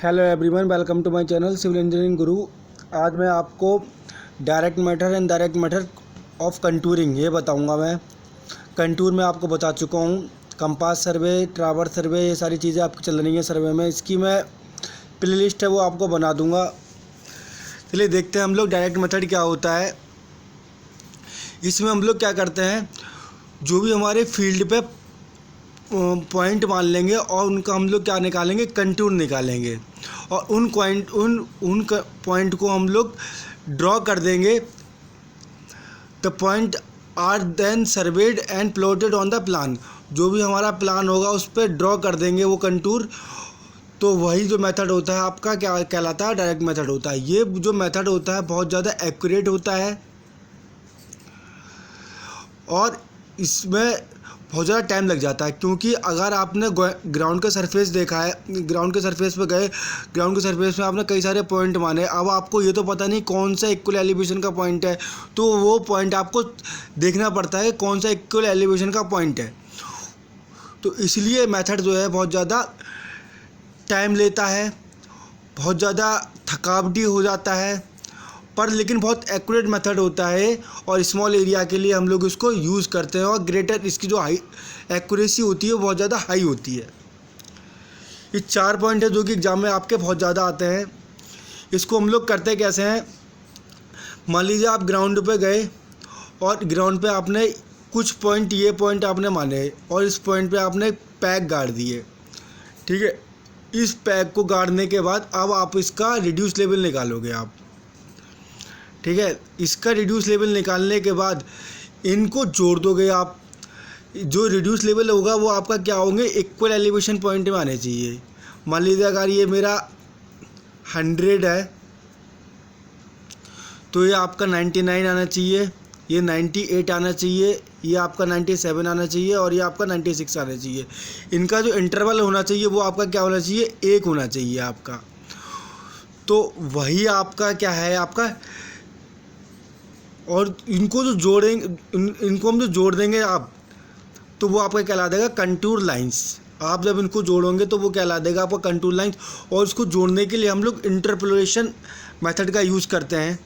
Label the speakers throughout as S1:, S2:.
S1: Hello everyone, welcome to my channel civil engineering guru. आज मैं आपको direct method and direct method of contouring ये बताऊंगा। मैं कंटूर में आपको बता चुका हूँ, कंपास सर्वे, ट्रावर्स सर्वे, ये सारी चीज़ें आपकी चल रही हैं सर्वे में। इसकी मैं प्लेलिस्ट है वो आपको बना दूंगा। चलिए देखते हैं हम लोग डायरेक्ट मेथड क्या होता है। इसमें हम लोग क्या करते हैं, जो भी हमारे फील्ड पे पॉइंट मान लेंगे और उनका हम लोग क्या निकालेंगे, कंटूर निकालेंगे और उन पॉइंट को हम लोग ड्रॉ कर देंगे। The point are then surveyed and plotted on the plan. जो भी हमारा प्लान होगा उस पर ड्रॉ कर देंगे वो कंटूर। तो वही जो मेथड होता है आपका क्या कहलाता है, डायरेक्ट मेथड होता है। ये जो मेथड होता है बहुत ज़्यादा एक्यूरेट होता है और इसमें बहुत ज़्यादा टाइम लग जाता है, क्योंकि अगर आपने ग्राउंड का सरफेस देखा है, ग्राउंड के सरफेस पे गए, ग्राउंड के सरफेस में आपने कई सारे पॉइंट माने, अब आपको ये तो पता नहीं कौन सा इक्वल एलिवेशन का पॉइंट है, तो वो पॉइंट आपको देखना पड़ता है कौन सा इक्वल एलिवेशन का पॉइंट है। तो इसलिए मेथड जो है बहुत ज़्यादा टाइम लेता है, बहुत ज़्यादा थकावटी हो जाता है, पर लेकिन बहुत एक्यूरेट मेथड होता है और स्मॉल एरिया के लिए हम लोग इसको यूज़ करते हैं। और ग्रेटर इसकी जो हाई एक्यूरेसी होती है वो बहुत ज़्यादा हाई होती है। ये 4 पॉइंट है जो कि एग्ज़ाम में आपके बहुत ज़्यादा आते हैं। इसको हम लोग करते कैसे हैं, मान लीजिए आप ग्राउंड पे गए और ग्राउंड पे आपने कुछ पॉइंट, ये पॉइंट आपने माने और इस पॉइंट पे आपने पैक गाड़ दिए, ठीक है। इस पैक को गाड़ने के बाद अब आप इसका रिड्यूस लेवल निकालोगे आप, ठीक है। इसका रिड्यूस लेवल निकालने के बाद इनको जोड़ दोगे आप। जो रिड्यूस लेवल होगा वो आपका क्या होंगे, इक्वल एलिवेशन पॉइंट में आने चाहिए। मान लीजिए अगर ये मेरा 100 है तो ये आपका 99 आना चाहिए, ये 98 आना चाहिए, ये आपका 97 आना चाहिए और ये आपका 96 आना चाहिए। इनका जो इंटरवल होना चाहिए वो आपका क्या होना चाहिए, 1 होना चाहिए आपका। तो वही आपका क्या है आपका, और इनको जो जोड़ेंगे, इनको हम जो जोड़ देंगे आप, तो वो आपका कहला देगा कंटूर लाइंस। आप जब इनको जोड़ोगे तो वो कहला देगा आपका कंटूर लाइंस। और इसको जोड़ने के लिए हम लोग इंटरपोलेशन मेथड का यूज़ करते हैं।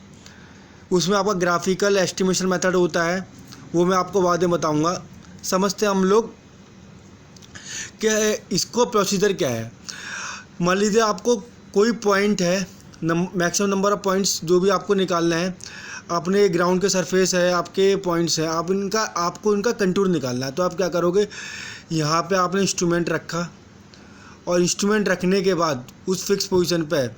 S1: उसमें आपका ग्राफिकल एस्टिमेशन मेथड होता है, वो मैं आपको बाद में बताऊँगा। समझते हैं हम लोग क्या है, इसको प्रोसीजर क्या है। मान लीजिए आपको कोई पॉइंट है, मैक्सिमम नंबर ऑफ पॉइंट्स जो भी आपको निकालना है, अपने ग्राउंड के सरफेस है, आपके पॉइंट्स हैं, आपको इनका कंटूर निकालना है। तो आप क्या करोगे, यहाँ पे आपने इंस्ट्रूमेंट रखा और इंस्ट्रूमेंट रखने के बाद उस फिक्स पोजीशन पे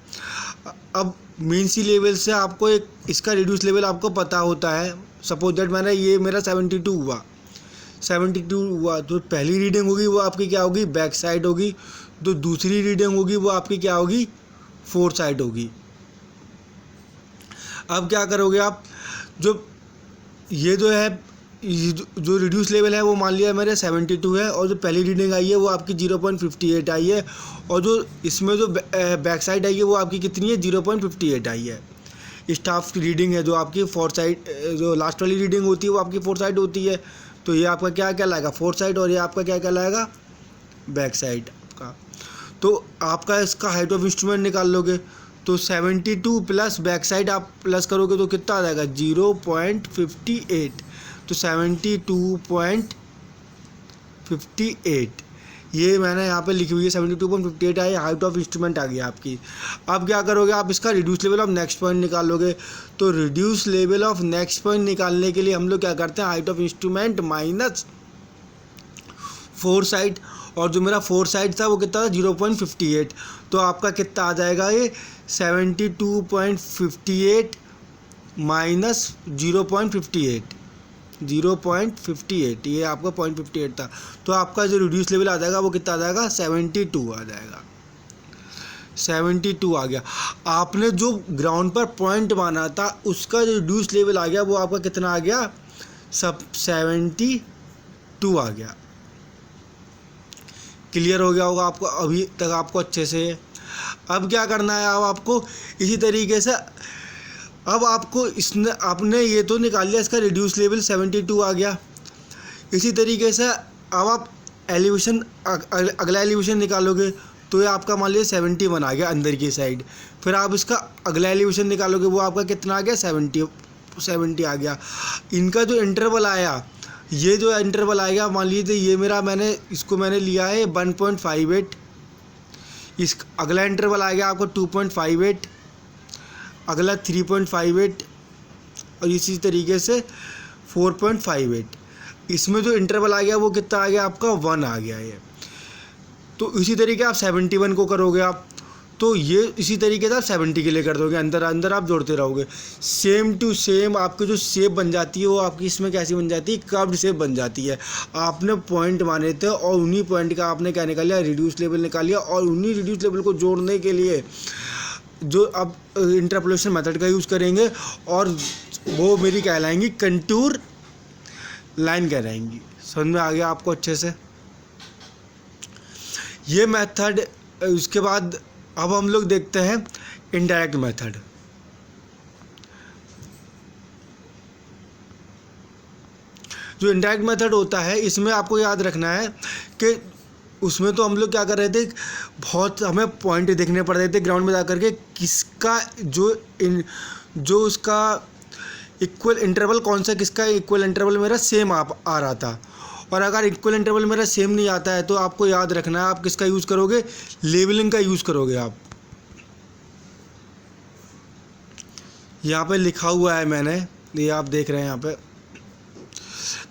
S1: अब मेन सी लेवल से आपको एक इसका रिड्यूस लेवल आपको पता होता है। सपोज दैट मैंने ये मेरा 72 हुआ, तो पहली रीडिंग होगी वो आपकी क्या होगी, बैक साइड होगी। तो दूसरी रीडिंग होगी वो आपकी क्या होगी, फोर साइड होगी। अब क्या करोगे आप, जो ये जो है जो रिड्यूस लेवल है वो मान लिया मेरे 72 है और जो पहली रीडिंग आई है वो आपकी 0.58 आई है और जो इसमें जो बैक साइड आई है वो आपकी कितनी है, 0.58 आई है। स्टाफ की रीडिंग है जो आपकी फोर साइड, जो लास्ट वाली रीडिंग होती है वो आपकी फोर साइड होती है। तो ये आपका क्या कहलाएगा, फोर साइड, और ये आपका क्या कहलाएगा, बैक साइड आपका। तो आपका इसका हाइट ऑफ इंस्ट्रूमेंट निकाल लोगे, तो 72 प्लस बैक साइड आप प्लस करोगे तो कितना आ जाएगा, 0.58। तो 72.58 ये मैंने यहाँ पे लिखी हुई है, 72.58 आई, हाइट ऑफ इंस्ट्रूमेंट आ गया आपकी। अब क्या करोगे आप, इसका reduce level of next point निकाल लोगे। तो reduce level of next point निकालने के लिए हम लोग क्या करते हैं, height of instrument minus four side, और जो मेरा फोर साइड था वो कितना था, 0.58। तो आपका कितना आ जाएगा, ये 72.58 माइनस 0.58, ये आपका 0.58 था। तो आपका जो रिड्यूस लेवल आ जाएगा वो कितना आ जाएगा, 72 आ जाएगा। 72 आ गया। आपने जो ग्राउंड पर पॉइंट माना था उसका जो रिड्यूस लेवल आ गया वो आपका कितना आ गया, सब 72 आ गया। क्लियर हो गया होगा आपको अभी तक आपको अच्छे से। अब क्या करना है, अब आपको इसी तरीके से, अब आपको आपने ये तो निकाल लिया, इसका रिड्यूस लेवल 72 आ गया। इसी तरीके से अब आप एलिवेशन, अगला एलिवेशन निकालोगे तो ये आपका मान लीजिए 71 आ गया अंदर की साइड। फिर आप इसका अगला एलिवेशन निकालोगे, वो आपका कितना आ गया, 70 आ गया। इनका जो इंटरवल आया, ये जो इंटरवल आएगा मान लीजिए ये मेरा मैंने लिया है 1.58। इस अगला इंटरवल आएगा आपको 2.58, अगला 3.58 और इसी तरीके से 4.58। इसमें जो इंटरवल आ गया वो कितना आ गया आपका 1 आ गया ये। तो इसी तरीके आप 71 को करोगे आप, तो ये इसी तरीके से आप 70 के लिए कर दोगे, अंदर अंदर आप जोड़ते रहोगे। सेम टू सेम आपकी जो शेप बन जाती है वो आपकी इसमें कैसी बन जाती है, कर्व्ड शेप बन जाती है। आपने पॉइंट माने थे और उन्हीं पॉइंट का आपने क्या निकाल लिया, रिड्यूस लेवल निकाल लिया, और उन्हीं रिड्यूस लेवल को जोड़ने के लिए जो अब इंटरपोलेशन मेथड का यूज़ करेंगे और वो मेरी कहलाएंगी कंटूर लाइन कहलाएंगी। समझ में आ गया आपको अच्छे से ये मेथड। उसके बाद अब हम लोग देखते हैं इनडायरेक्ट मेथड। जो इनडायरेक्ट मेथड होता है इसमें आपको याद रखना है कि उसमें तो हम लोग क्या कर रहे थे, बहुत हमें पॉइंट देखने पड़ रहे थे ग्राउंड में जा कर के, किसका जो उसका इक्वल इंटरवल कौन सा, किसका इक्वल इंटरवल मेरा सेम आ रहा था। और अगर इक्वल इंटरवल मेरा सेम नहीं आता है तो आपको याद रखना है आप किसका यूज़ करोगे, लेवलिंग का यूज़ करोगे आप। यहाँ पे लिखा हुआ है मैंने, ये आप देख रहे हैं यहाँ पे,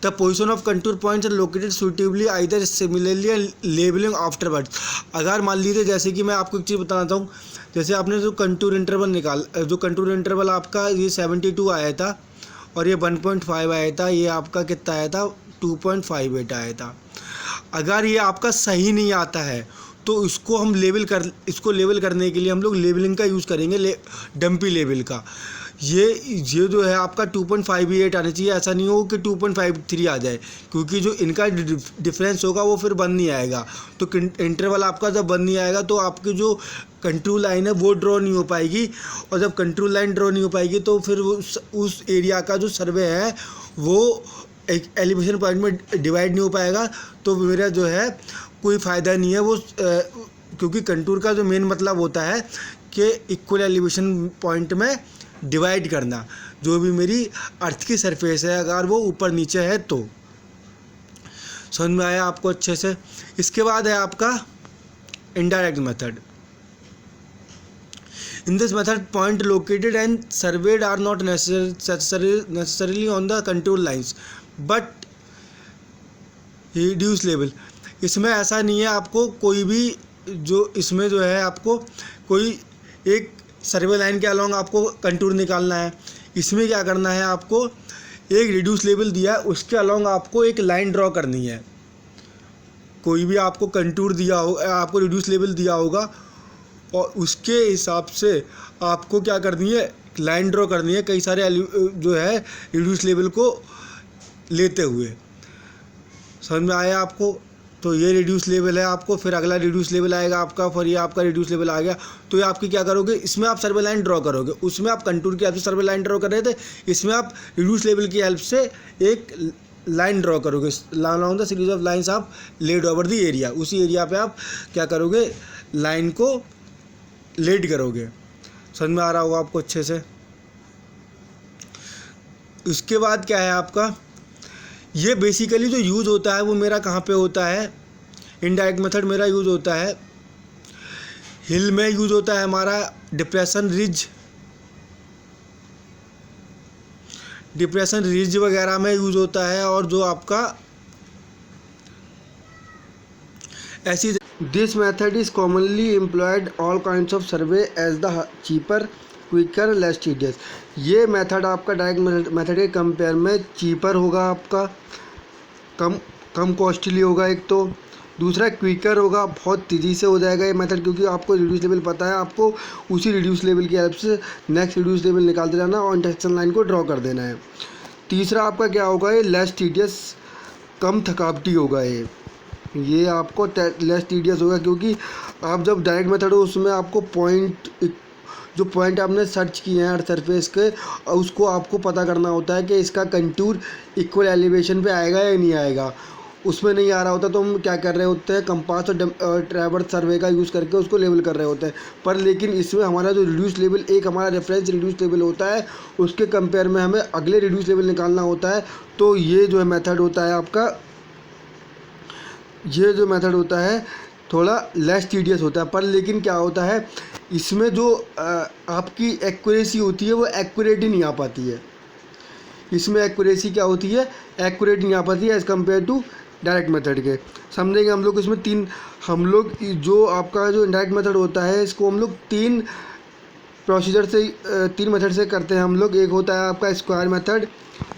S1: the position of contour points are located suitably either similarly and labelling afterwards. अगर मान लीजिए जैसे कि मैं आपको एक चीज़ बताता हूँ, जैसे आपने जो कंटूर इंटरवल आपका ये 72 आया था और ये 1.5 आया था, ये आपका कितना आया था 2.58 आया था। अगर ये आपका सही नहीं आता है तो इसको लेवल करने के लिए हम लोग लेवलिंग का यूज़ करेंगे, डंपी लेवल का। ये जो है आपका 2.58 आना चाहिए, ऐसा नहीं हो कि 2.53 आ जाए, क्योंकि जो इनका डिफरेंस होगा वो फिर बन नहीं आएगा। तो इंटरवल आपका जब बन नहीं आएगा तो आपकी जो कंट्रोल लाइन है वो ड्रॉ नहीं हो पाएगी, और जब कंट्रोल लाइन ड्रॉ नहीं हो पाएगी तो फिर उस एरिया का जो सर्वे है वो एक एलिवेशन पॉइंट में डिवाइड नहीं हो पाएगा। तो मेरा जो है कोई फ़ायदा नहीं है वो, क्योंकि कंटूर का जो मेन मतलब होता है कि इक्वल एलिवेशन पॉइंट में डिवाइड करना जो भी मेरी अर्थ की सरफेस है, अगर वो ऊपर नीचे है तो। समझ में आया आपको अच्छे से। इसके बाद है आपका indirect method. In this method point located and surveyed are not necessarily on the control lines but reduce level. इसमें ऐसा नहीं है आपको कोई भी जो इसमें जो है आपको कोई एक सर्वे लाइन के अलॉन्ग आपको कंटूर निकालना है। इसमें क्या करना है, आपको एक रिड्यूस लेवल दिया है उसके अलॉन्ग आपको एक लाइन ड्रॉ करनी है। कोई भी आपको कंटूर दिया हो, आपको रिड्यूस लेवल दिया होगा और उसके हिसाब से आपको क्या करनी है, लाइन ड्रॉ करनी है कई सारे जो है रिड्यूस लेवल को लेते हुए। समझ में आया आपको। तो ये रिड्यूस लेवल है आपको, फिर अगला रिड्यूस लेवल आएगा आपका, फिर ये आपका रिड्यूस लेवल आ गया। तो ये आपकी क्या करोगे, इसमें आप सर्वे लाइन ड्रॉ करोगे, उसमें आप कंटूर की हेल्प से सर्वे लाइन ड्रॉ कर रहे थे, इसमें आप रिड्यूस लेवल की हेल्प से एक लाइन ड्रॉ करोगे। Along the series of lines आप लेड ओवर द एरिया, उसी एरिया पे आप क्या करोगे, लाइन को लेड करोगे। समझ में आ रहा होगा आपको अच्छे से। उसके बाद क्या है आपका, ये बेसिकली जो यूज़ होता है वो मेरा कहाँ पे होता है, इनडायरेक्ट मेथड मेरा यूज़ होता है हिल में, यूज़ होता है हमारा डिप्रेशन रिज वगैरह में यूज़ होता है, और जो आपका ऐसी this method is commonly employed all kinds of survey as the cheaper quicker less tedious. ये मेथड आपका डायरेक्ट मेथड के कंपेयर में चीपर होगा, आपका कम कॉस्टली होगा एक तो, दूसरा क्विकर होगा, बहुत तेज़ी से हो जाएगा ये मेथड, क्योंकि आपको रिड्यूस लेवल पता है, आपको उसी रिड्यूस लेवल की हेल्प से नेक्स्ट रिड्यूस लेवल निकालते जाना और इंटरसेक्शन लाइन को ड्रॉ कर देना है। तीसरा आपका क्या होगा, ये लेस टीडियस, कम थकावटी होगा ये आपको लेस टीडियस होगा, क्योंकि आप जब डायरेक्ट मेथड हो उसमें आपको जो पॉइंट आपने सर्च किए हैं अर्थ सरफेस के, उसको आपको पता करना होता है कि इसका कंटूर इक्वल एलिवेशन पे आएगा या नहीं आएगा, उसमें नहीं आ रहा होता तो हम क्या कर रहे होते हैं, कंपास और ट्रैवर्स सर्वे का यूज़ करके उसको लेवल कर रहे होते हैं। पर लेकिन इसमें हमारा जो रिड्यूस लेवल, एक हमारा रेफरेंस रिड्यूस लेवल होता है, उसके कंपेयर में हमें अगले रिड्यूस लेवल निकालना होता है। तो ये जो है मेथड होता है आपका, ये जो मेथड होता है थोड़ा लेस टीडियस होता है। पर लेकिन क्या होता है, इसमें जो आपकी एक्यूरेसी होती है वो एक्यूरेट ही नहीं आ पाती है। इसमें एक्यूरेसी क्या होती है, एक्यूरेट नहीं आ पाती है as compare to direct method के। समझेंगे हम लोग इसमें हम लोग जो आपका जो इनडायरेक्ट मेथड होता है इसको हम लोग तीन मेथड से करते हैं हम लोग। एक होता है आपका स्क्वायर मेथड,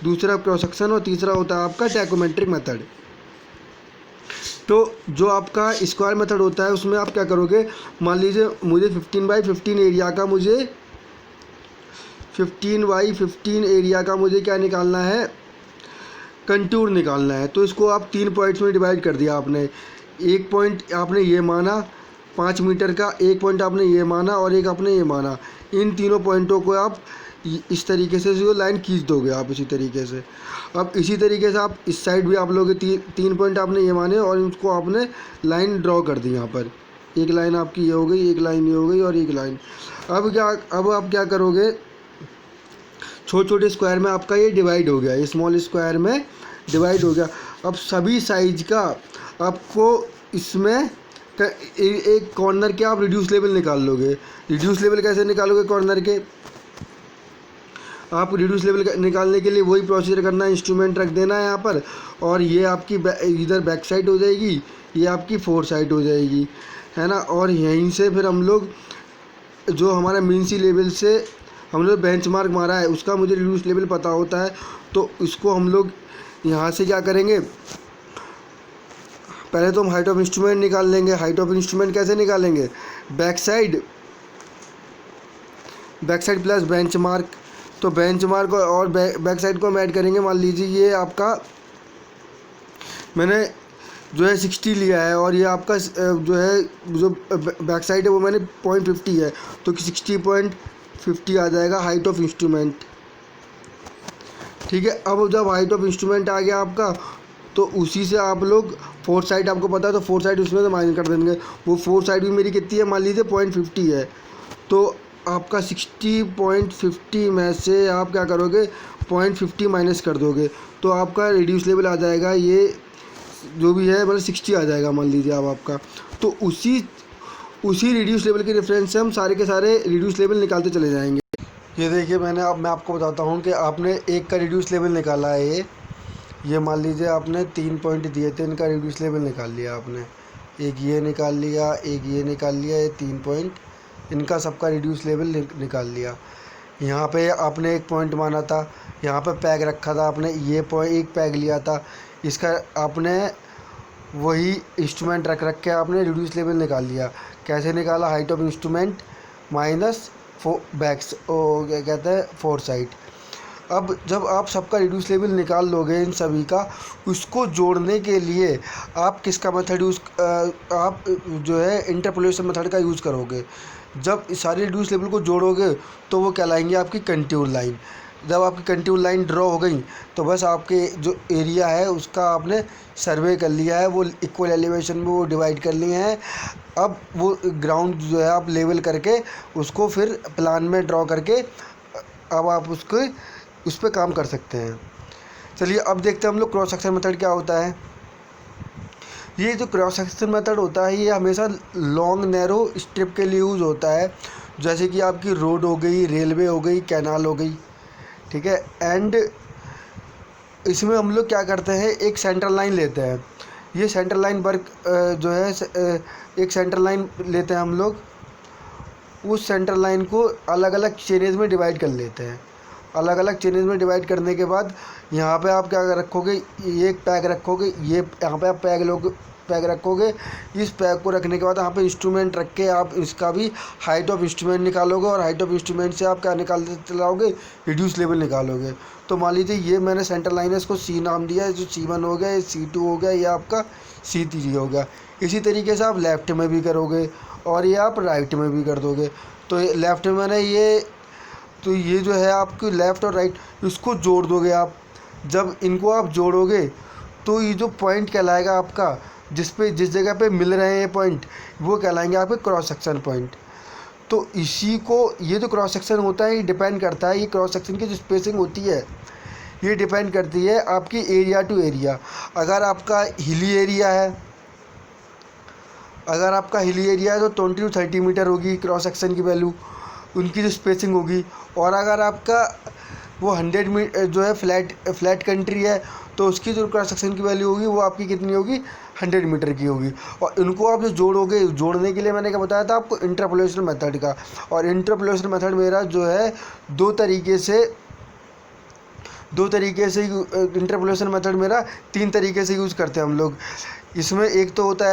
S1: दूसरा क्रॉस सेक्शन और तीसरा होता है आपका टैकोमेट्रिक मेथड। तो जो आपका स्क्वायर मेथड होता है उसमें आप क्या करोगे, मान लीजिए मुझे 15x15 एरिया का मुझे 15x15 एरिया का मुझे क्या निकालना है, कंटूर निकालना है। तो इसको आप 3 पॉइंट्स में डिवाइड कर दिया आपने। एक पॉइंट आपने ये माना 5 मीटर का, एक पॉइंट आपने ये माना और एक आपने ये माना। इन तीनों पॉइंटों को आप इस तरीके से जो लाइन खींच दोगे आप इसी तरीके से। अब इसी तरीके से आप इस साइड भी आप लोगे, तीन पॉइंट आपने ये माने और उसको आपने लाइन ड्रॉ कर दी। यहाँ पर एक लाइन आपकी ये हो गई, एक लाइन ये हो गई और एक लाइन। अब आप क्या करोगे, छोटे छोटे स्क्वायर में आपका ये डिवाइड हो गया, ये स्मॉल स्क्वायर में डिवाइड हो गया। अब सभी साइज का आपको इसमें एक कॉर्नर के आप रिड्यूस लेवल निकाल लोगे। रिड्यूस लेवल कैसे निकालोगे कॉर्नर के, आप रिड्यूस लेवल निकालने के लिए वही प्रोसीजर करना है, इंस्ट्रूमेंट रख देना है यहाँ पर और ये आपकी इधर बैक साइड हो जाएगी, ये आपकी फोर साइड हो जाएगी, है ना। और यहीं से फिर हम लोग जो हमारा मीन सी लेवल से हम लोग बेंचमार्क मारा है उसका मुझे रिड्यूस लेवल पता होता है। तो इसको हम लोग यहाँ से क्या करेंगे, पहले तो हम हाइट ऑफ इंस्ट्रूमेंट निकाल लेंगे। हाइट ऑफ इंस्ट्रूमेंट कैसे निकालेंगे, बैक साइड प्लस बेंचमार्क। तो बेंचमार्क और बैक साइड को हम ऐड करेंगे। मान लीजिए ये आपका मैंने जो है 60 लिया है और ये आपका जो है जो बैक साइड है वो मैंने 0.50 है, तो 60.50 आ जाएगा हाइट ऑफ इंस्ट्रूमेंट। ठीक है। अब जब हाइट ऑफ इंस्ट्रूमेंट आ गया आपका, तो उसी से आप लोग फोर साइड आपको पता है तो फोर साइड उसमें से माइनस कर देंगे। वो फोर साइड भी मेरी कितनी है, मान लीजिए 0.50 है, तो आपका 60.50 में से आप क्या करोगे 0.50 माइनस कर दोगे, तो आपका रिड्यूस लेवल आ जाएगा, ये जो भी है मतलब 60 आ जाएगा मान लीजिए अब आपका। तो उसी रिड्यूस लेवल के रेफरेंस से हम सारे के सारे रिड्यूस लेवल निकालते चले जाएंगे। ये देखिए मैं आपको बताता हूँ कि आपने एक का रिड्यूस लेवल निकाला है। ये मान लीजिए आपने 3 पॉइंट दिए थे, इनका रिड्यूस लेवल निकाल लिया आपने। एक ये निकाल लिया, एक ये निकाल लिया, ये 3 पॉइंट, इनका सबका रिड्यूस लेवल निकाल लिया। यहाँ पे आपने एक पॉइंट माना था, यहाँ पे पैग रखा था आपने, ये एक पैग लिया था, इसका आपने वही इंस्ट्रूमेंट रख के आपने रिड्यूस लेवल निकाल लिया। कैसे निकाला, height of instrument minus backs क्या कहते हैं फोर साइड। अब जब आप सबका रिड्यूस लेवल निकाल लोगे इन सभी का, उसको जोड़ने के लिए आप किसका मेथड आप जो है इंटरपोलेशन मेथड का यूज़ करोगे। जब सारे रिड्यूस लेवल को जोड़ोगे तो वो कहलाएंगे आपकी कंटूर लाइन। जब आपकी कंटूर लाइन ड्रॉ हो गई तो बस आपके जो एरिया है उसका आपने सर्वे कर लिया है, वो इक्वल एलिवेशन में वो डिवाइड कर लिए हैं। अब वो ग्राउंड जो है आप लेवल करके उसको फिर प्लान में ड्रॉ करके अब आप उस पर काम कर सकते हैं। चलिए अब देखते हैं हम लोग क्रॉस सेक्शन मेथड क्या होता है। ये जो क्रॉस सेक्शन मेथड होता है ये हमेशा लॉन्ग नैरो स्ट्रिप के लिए यूज़ होता है, जैसे कि आपकी रोड हो गई, रेलवे हो गई, कैनाल हो गई, ठीक है। एंड इसमें हम लोग क्या करते हैं, एक सेंट्रल लाइन लेते हैं। ये सेंट्रल लाइन वर्क जो है एक सेंट्रल लाइन लेते हैं हम लोग, उस सेंट्रल लाइन को अलग अलग चेनेज में डिवाइड कर लेते हैं। अलग अलग चेनेज में डिवाइड करने के बाद यहाँ पे आप क्या रखोगे, ये एक पैग रखोगे, ये यहाँ पे आप पैग रखोगे। इस पैग को रखने के बाद यहाँ पे इंस्ट्रूमेंट रख के आप इसका भी हाइट ऑफ इंस्ट्रूमेंट निकालोगे और हाइट ऑफ इंस्ट्रूमेंट से आप क्या निकालते चलाओगे, रिड्यूस लेवल निकालोगे। तो मान लीजिए ये मैंने सेंट्रल लाइन है, इसको सी नाम दिया है, जो C1 हो गया, ये C2 हो गया, ये आपका C3 हो गया। इसी तरीके से आप लेफ़्ट में भी करोगे और ये आप राइट में भी कर दोगे। तो लेफ़्ट में मैंने ये जो है आपकी लेफ़्ट और राइट इसको जोड़ दोगे आप। जब इनको आप जोड़ोगे तो ये जो पॉइंट कहलाएगा आपका, जिस जगह पे मिल रहे हैं ये पॉइंट, वो कहलाएंगे आपके क्रॉस सेक्शन पॉइंट। तो इसी को, ये जो क्रॉस सेक्शन होता है ये डिपेंड करता है, ये क्रॉस सेक्शन की जो स्पेसिंग होती है ये डिपेंड करती है आपकी एरिया टू एरिया। अगर आपका हिली एरिया है, तो 20 to 30 मीटर होगी क्रॉस सेक्शन की वैल्यू, उनकी जो स्पेसिंग होगी। और अगर आपका वो 100 मीटर जो है फ्लैट कंट्री है, तो उसकी जो क्रॉस सेक्शन की वैल्यू होगी वो आपकी कितनी होगी, 100 मीटर की होगी। और इनको आप जो जोड़ोगे, जोड़ने के लिए मैंने क्या बताया था आपको, इंटरपोलेशन मेथड का। और इंटरपोलेशन मेथड मेरा जो है दो तरीके से इंटरपोलेशन मेथड मेरा 3 तरीके से यूज़ करते हैं हम लोग। इसमें एक होता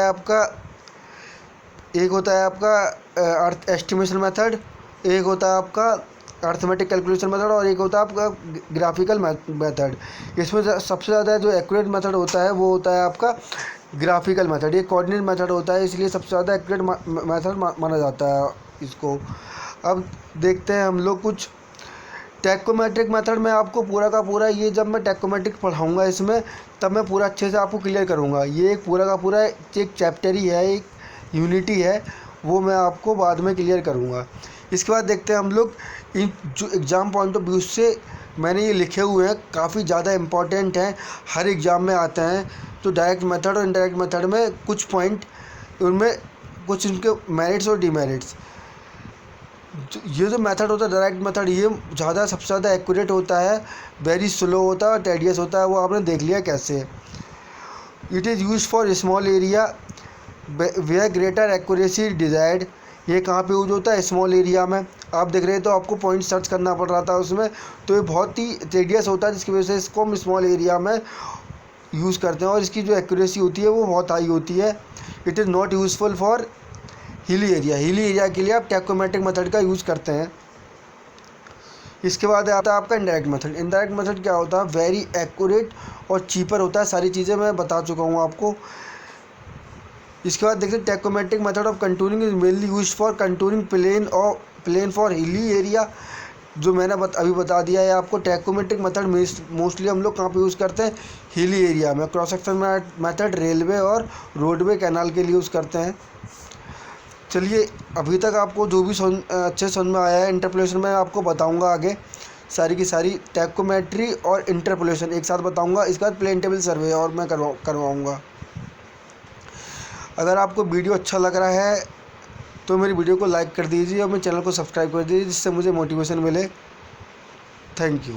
S1: है आपका अर्थ एस्टिमेशन मेथड, एक होता है आपका अर्थमेटिक कैलकुलेशन मेथड, और एक होता है आपका ग्राफिकल मेथड। इसमें सबसे ज़्यादा जो एक्यूरेट मेथड होता है वो होता है आपका ग्राफिकल मेथड। ये कोऑर्डिनेट मेथड होता है, इसलिए सबसे ज़्यादा एक्यूरेट मेथड माना जाता है इसको। अब देखते हैं हम लोग कुछ टेक्नोमेट्रिक मेथड में। आपको पूरा का पूरा ये, जब मैं टेक्नोमेट्रिक पढ़ाऊँगा इसमें, तब मैं पूरा अच्छे से आपको क्लियर करूँगा। ये एक पूरा का पूरा एक चैप्टर ही है, एक यूनिटी है, वो मैं आपको बाद में क्लियर करूँगा। इसके बाद देखते हैं हम लोग इन जो एग्ज़ाम पॉइंट ऑफ व्यू से मैंने ये लिखे हुए हैं, काफ़ी ज़्यादा इम्पॉर्टेंट हैं, हर एग्ज़ाम में आते हैं। तो डायरेक्ट मेथड और इनडायरेक्ट मेथड में कुछ पॉइंट, उनमें कुछ इनके मेरिट्स और डिमेरिट्स। ये जो मेथड होता है डायरेक्ट मेथड, ये सबसे ज़्यादा एक्यूरेट होता है, वेरी स्लो होता है और टेडियस होता है। वो आपने देख लिया कैसे। It is use for small area where greater accuracy desired. ये कहाँ पे यूज होता है, स्मॉल एरिया में। आप देख रहे हैं तो आपको पॉइंट सर्च करना पड़ रहा था उसमें, तो ये बहुत ही टेडियस होता है, जिसकी वजह से इसको हम स्मॉल एरिया में यूज़ करते हैं। और इसकी जो एक्यूरेसी होती है वो बहुत हाई होती है। It is not useful for hilly area के लिए आप टेक्नोमेट्रिक मेथड का यूज़ करते हैं। इसके बाद आता है आपका इनडायरेक्ट मेथड क्या होता है, वेरी एक्यूरेट और चीपर होता है। सारी चीज़ें मैं बता चुका हूँ आपको। इसके बाद देखते हैं tacheometric method of contouring is mainly use for contouring plain for hilly area, जो मैंने अभी बता दिया है आपको। टेक्नोमेट्रिक मेथड मोस्टली हम लोग कहाँ पे यूज़ करते हैं, हिली एरिया में। क्रॉस सेक्शन मेथड रेलवे और रोडवे कैनाल के लिए यूज़ करते हैं। चलिए, अभी तक आपको जो भी अच्छे समझ में आया है इंटरपोलेशन में आपको बताऊंगा आगे, सारी की सारी टेक्नोमेट्री और इंटरपोलेशन एक साथ बताऊंगा। इसके बाद प्लेन टेबल सर्वे और मैं करवाऊंगा। अगर आपको वीडियो अच्छा लग रहा है तो मेरी वीडियो को लाइक कर दीजिए और मेरे चैनल को सब्सक्राइब कर दीजिए, जिससे मुझे मोटिवेशन मिले। Thank you.